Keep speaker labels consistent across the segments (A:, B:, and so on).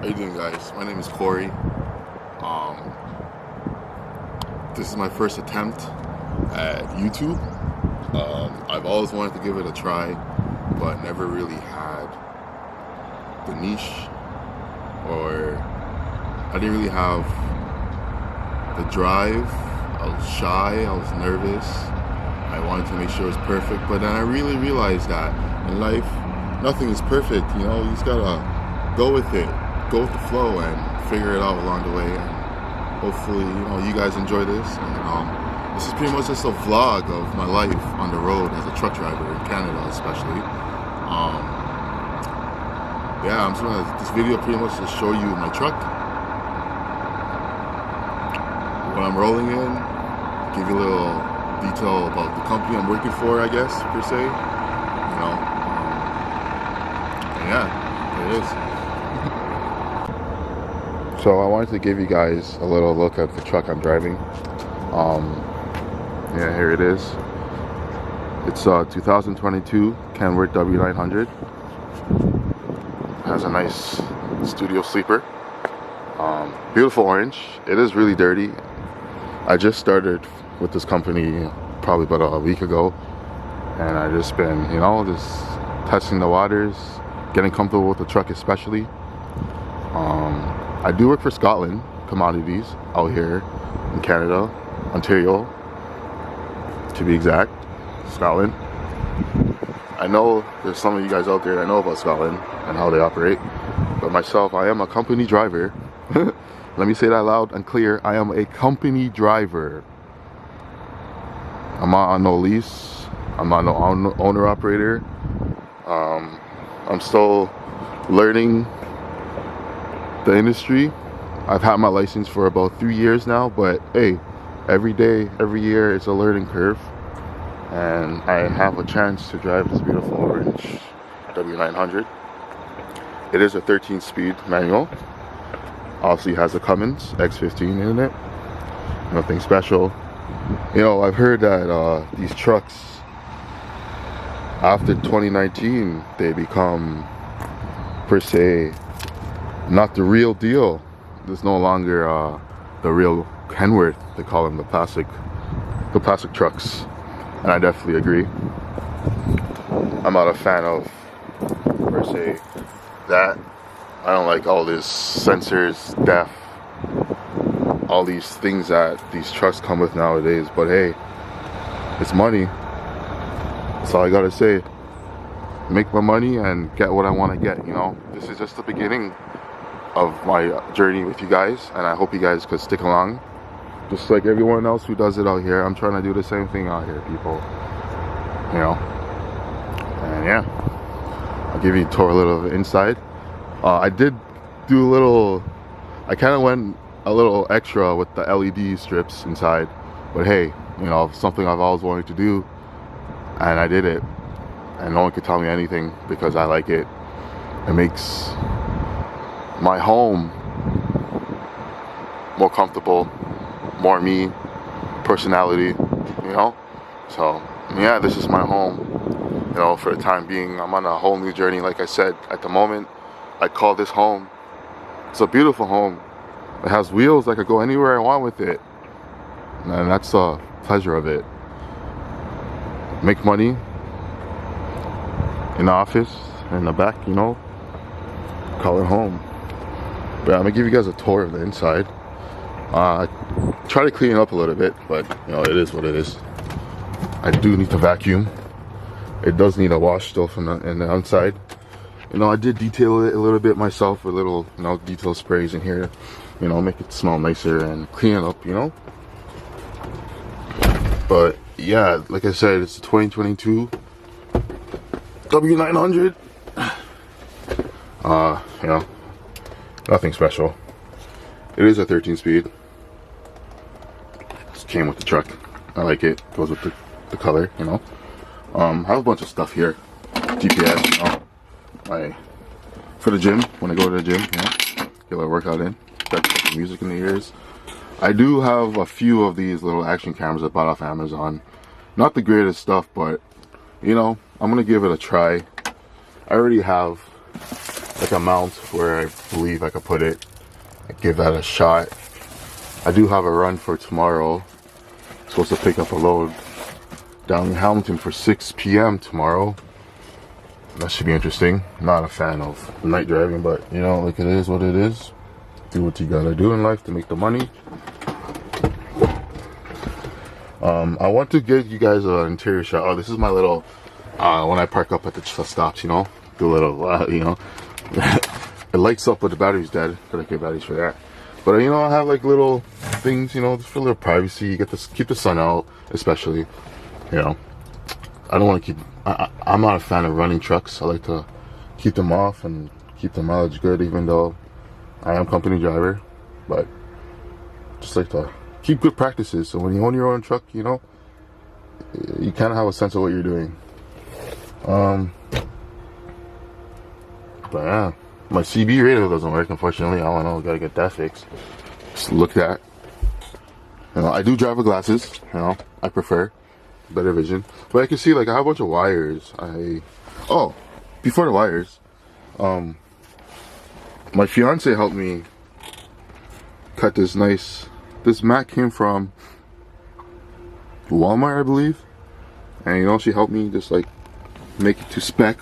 A: How you doing, guys? My name is Corey. This is my first attempt at YouTube. I've always wanted to give it a try, but never really had the niche, or I didn't really have the drive. I was shy, I was nervous. I wanted to make sure it was perfect, but then I really realized that in life, nothing is perfect. You know, you just gotta go with it, go with the flow, and figure it out along the way. And hopefully, you guys enjoy this. And this is pretty much just a vlog of my life on the road as a truck driver in Canada, especially. Yeah, I'm just gonna this video pretty much to show you my truck, what I'm rolling in, give you a little detail about the company I'm working for, I guess, per se. And yeah, there it is. So I wanted to give you guys a little look at the truck I'm driving. Yeah, here it is. It's a 2022 Kenworth W900. Has a nice studio sleeper. Beautiful orange. It is really dirty. I just started with this company probably about a week ago, and I just been, just testing the waters, getting comfortable with the truck especially. I do work for Scotland Commodities out here in Canada, Ontario to be exact, Scotland. I know there's some of you guys out there that know about Scotland and how they operate, but myself, I am a company driver. Let me say that loud and clear. I am a company driver. I'm not on no lease. I'm not no owner operator. I'm still learning the industry. I've had my license for about 3 years now, but hey, every day, every year, it's a learning curve. And I have a chance to drive this beautiful orange W900. It is a 13-speed manual. Obviously has a Cummins X15 in it. Nothing special. I've heard that these trucks, after 2019, they become, per se, not the real deal. There's no longer the real Kenworth. They call them the plastic trucks. And I definitely agree. I'm not a fan of, per se, that. I don't like all this sensors, DEF, all these things that these trucks come with nowadays. But hey, it's money. That's all I gotta say. Make my money and get what I want to get. This is just the beginning of my journey with you guys, and I hope you guys could stick along. Just like everyone else who does it out here, I'm trying to do the same thing out here, people. And yeah, I'll give you a tour a little inside. I did do I kind of went a little extra with the LED strips inside, but hey, something I've always wanted to do, and I did it, and no one could tell me anything because I like it. It makes my home more comfortable, more me, personality, So yeah, this is my home. For the time being, I'm on a whole new journey. Like I said, at the moment, I call this home. It's a beautiful home. It has wheels. I could go anywhere I want with it, and that's the pleasure of it. Make money in the office, in the back, call it home. But I'm gonna give you guys a tour of the inside. Try to clean it up a little bit, but it is what it is. I do need to vacuum. It does need a wash still from the outside. I did detail it a little bit myself with little, detail sprays in here, make it smell nicer and clean it up, But yeah, like I said, it's a 2022 W900. Nothing special. It is a 13-speed. Just came with the truck. I like it. Goes with the color, I have a bunch of stuff here. GPS, for the gym, when I go to the gym, get a little workout in. Got some music in the ears. I do have a few of these little action cameras I bought off Amazon. Not the greatest stuff, but I'm gonna give it a try. I already have like a mount where I believe I could put it. Give that a shot. I do have a run for tomorrow. Supposed to pick up a load down in Hamilton for 6 p.m. tomorrow. That should be interesting. Not a fan of night driving, but you know, like, it is what it is. Do what you gotta do in life to make the money. I want to give you guys an interior shot. Oh, this is my little, when I park up at the stops, you know, the little, you know, it lights up, but the battery's dead. Gotta get batteries for that. But you know, I have like little things, you know, for a little privacy. You get to keep the sun out, especially, you know. I don't want to keep, I'm not a fan of running trucks. I like to keep them off and keep the mileage good, even though I am company driver. But just like to keep good practices. So when you own your own truck, you know, you kind of have a sense of what you're doing. But yeah, my CB radio doesn't work, unfortunately. I don't know, gotta get that fixed. Just look at, you know, I do drive with glasses, you know, I prefer better vision. But I can see, like, I have a bunch of wires. Oh, before the wires, my fiance helped me cut this mat came from Walmart, I believe. And you know, she helped me just like make it to spec.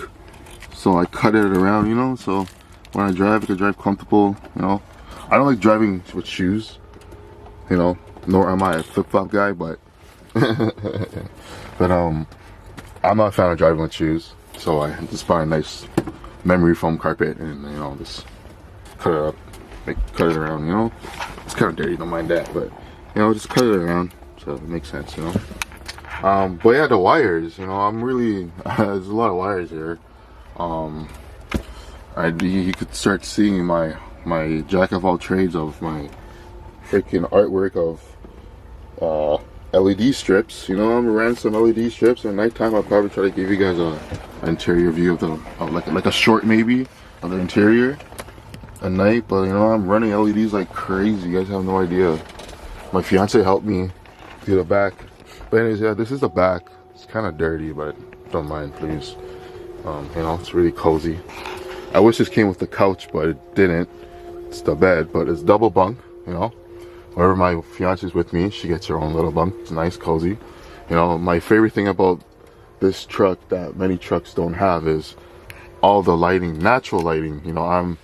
A: So I cut it around, you know, so when I drive, I can drive comfortable, you know. I don't like driving with shoes, you know, nor am I a flip-flop guy, but but I'm not a fan of driving with shoes. So I just buy a nice memory foam carpet and, you know, just cut it up, cut it around, you know. It's kind of dirty, don't mind that, but you know, just cut it around so it makes sense, you know. But yeah, the wires, you know, I'm really there's a lot of wires here. You could start seeing my jack of all trades of my freaking artwork of LED strips. You know, I'm around some LED strips. At nighttime, I'll probably try to give you guys an interior view of like a short maybe of the interior at night. But you know, I'm running LEDs like crazy. You guys have no idea. My fiance helped me do the back. But anyways, yeah, this is the back. It's kind of dirty, but don't mind, please. You know, it's really cozy. I wish this came with the couch, but it didn't. It's the bed, but it's double bunk, you know. Whenever my fiance's with me, she gets her own little bunk. It's nice, cozy. You know, my favorite thing about this truck that many trucks don't have is all the lighting, natural lighting. You know,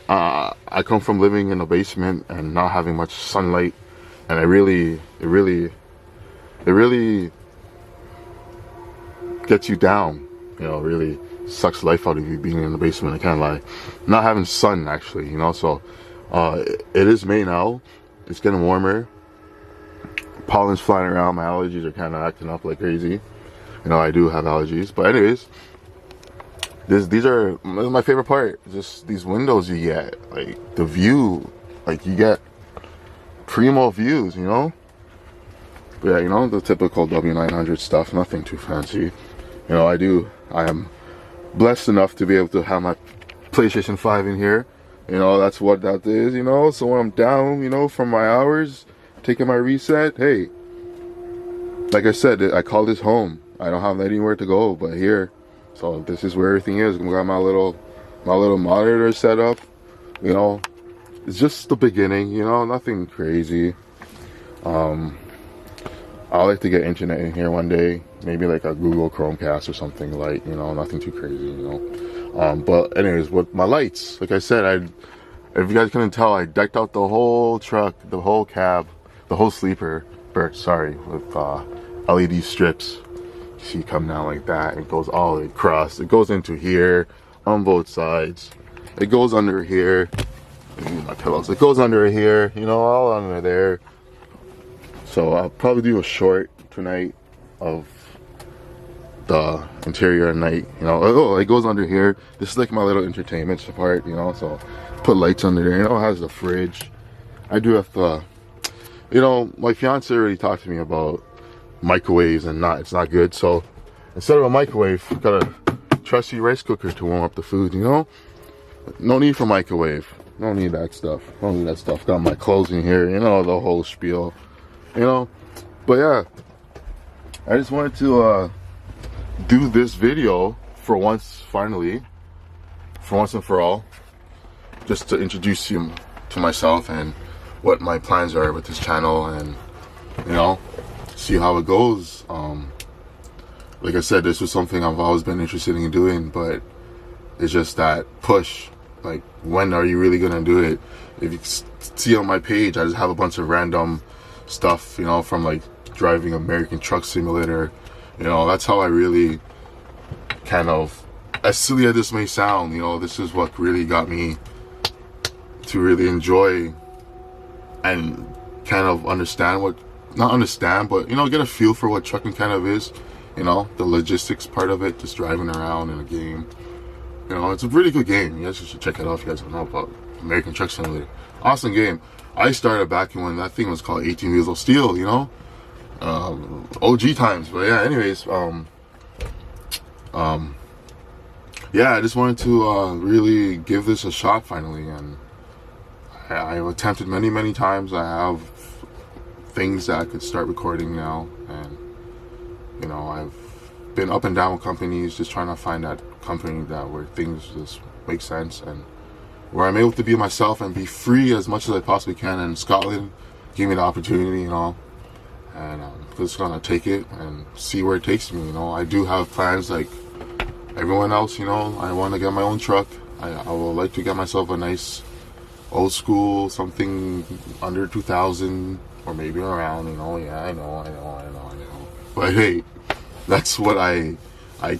A: I come from living in a basement and not having much sunlight, and it really gets you down. You know, really sucks life out of you being in the basement. I can't lie. Not having sun, actually, you know. So it is May now. It's getting warmer. Pollen's flying around. My allergies are kind of acting up like crazy. You know, I do have allergies. But anyways, this is my favorite part. Just these windows you get, like the view, like you get primo views, you know. But yeah, you know, the typical W900 stuff. Nothing too fancy. You know, I am blessed enough to be able to have my PlayStation 5 in here. You know, that's what that is, you know. So when I'm down, you know, from my hours, taking my reset, hey, like I said, I call this home. I don't have anywhere to go but here. So this is where everything is. We got my little monitor set up. You know, it's just the beginning, you know, nothing crazy. I'd like to get internet in here one day, maybe like a Google Chromecast or something light, you know, nothing too crazy, you know. But anyways, with my lights, like I said, if you guys couldn't tell, I decked out the whole truck, the whole cab, the whole sleeper, sorry, with LED strips. See, come down like that. It goes all the way across. It goes into here on both sides. It goes under here. My pillows. It goes under here, you know, all under there. So I'll probably do a short tonight of the interior at night, you know. Oh, it goes under here. This is like my little entertainment part, you know. So put lights under there. You know, it has the fridge. I do have to, you know, my fiance already talked to me about microwaves and it's not good. So instead of a microwave, got a trusty rice cooker to warm up the food, you know. No need for microwave. Don't need that stuff. Don't need that stuff. Got my clothes in here, you know, the whole spiel, you know. But yeah, I just wanted to do this video for once, finally. for once and for all, just to introduce you to myself and what my plans are with this channel, and you know, see how it goes. Like I said, this was something I've always been interested in doing, but it's just that push. Like, when are you really gonna do it? If you see on my page, I just have a bunch of random stuff, you know, from like driving American Truck Simulator. You know, that's how I really kind of, as silly as this may sound, you know, this is what really got me to really enjoy and kind of understand what, not understand, but, you know, get a feel for what trucking kind of is. You know, the logistics part of it, just driving around in a game. You know, it's a really good game. You guys should check it out if you guys don't know about American Truck Simulator. Awesome game. I started back when that thing was called 18 Wheels of Steel, you know? OG times. But yeah, anyways, yeah, I just wanted to really give this a shot finally, and I've attempted many times. I have things that I could start recording now, and you know, I've been up and down with companies, just trying to find that company that where things just make sense and where I'm able to be myself and be free as much as I possibly can. And Scotland gave me the opportunity, you know, and I'm just gonna take it and see where it takes me. You know, I do have plans like everyone else. You know, I want to get my own truck. I would like to get myself a nice old school, something under 2000 or maybe around. You know, yeah, I know. But hey, that's what I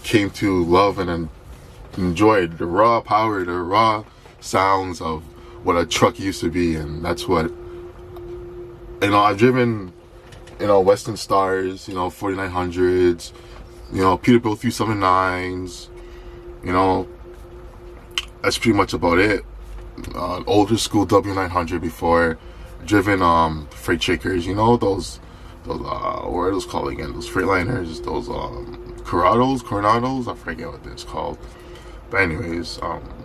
A: came to love and enjoyed, the raw power, the raw sounds of what a truck used to be. And that's what, you know, I've driven, you know, Western Stars, you know, 4900s, you know, Peterbilt 379s, you know, that's pretty much about it. Older school W900 before, driven freight shakers, you know, those what are those called again? Those Freightliners, those Coronados, I forget what it's called. But anyways,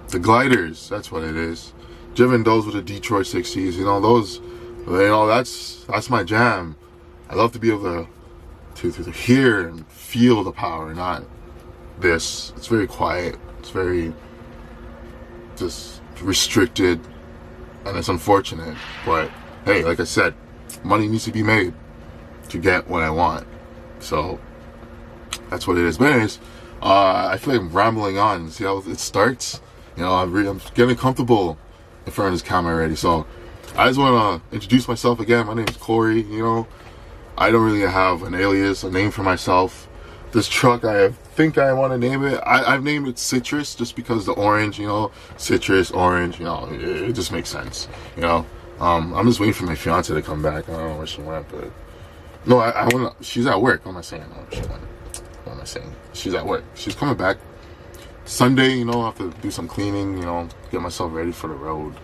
A: the gliders, that's what it is. Driven those with the Detroit 60s, you know, those, you know, that's my jam. I love to be able to hear and feel the power, not this. It's very quiet. It's very just restricted, and it's unfortunate. But hey, like I said, money needs to be made to get what I want, so that's what it is. But anyways, I feel like I'm rambling on. See how it starts? You know, I'm getting comfortable in front of this camera already. So I just want to introduce myself again. My name is Corey. You know, I don't really have an alias, a name for myself. This truck, I think I want to name it. I've named it Citrus just because the orange, you know, citrus, orange, you know, it just makes sense. You know, I'm just waiting for my fiance to come back. I don't know where she went, but no, I want to. She's at work. What am I saying? No, she went. What am I saying? She's at work. She's coming back Sunday. You know, I have to do some cleaning. You know, get myself ready for the road,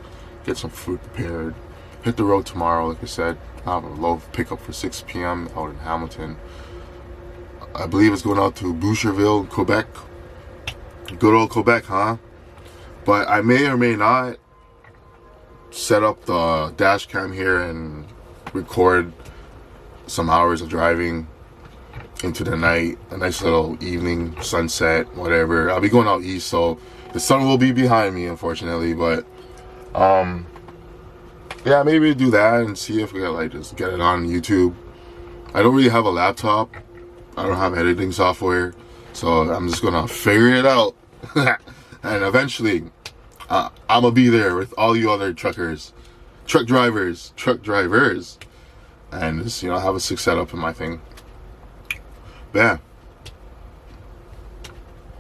A: get some food prepared, hit the road tomorrow. Like I said, I have a load pickup for 6 p.m. out in Hamilton. I believe it's going out to Boucherville, Quebec. Good old Quebec, huh? But I may or may not set up the dash cam here and record some hours of driving into the night, a nice little evening sunset, whatever. I'll be going out east, so the sun will be behind me, unfortunately. But yeah, maybe do that and see if we can like just get it on YouTube. I don't really have a laptop. I don't have editing software, so I'm just gonna figure it out. And eventually I'm gonna be there with all you other truck drivers, and just, you know, have a sick setup in my thing. But yeah,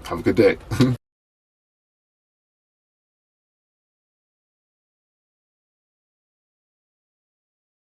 A: have a good day.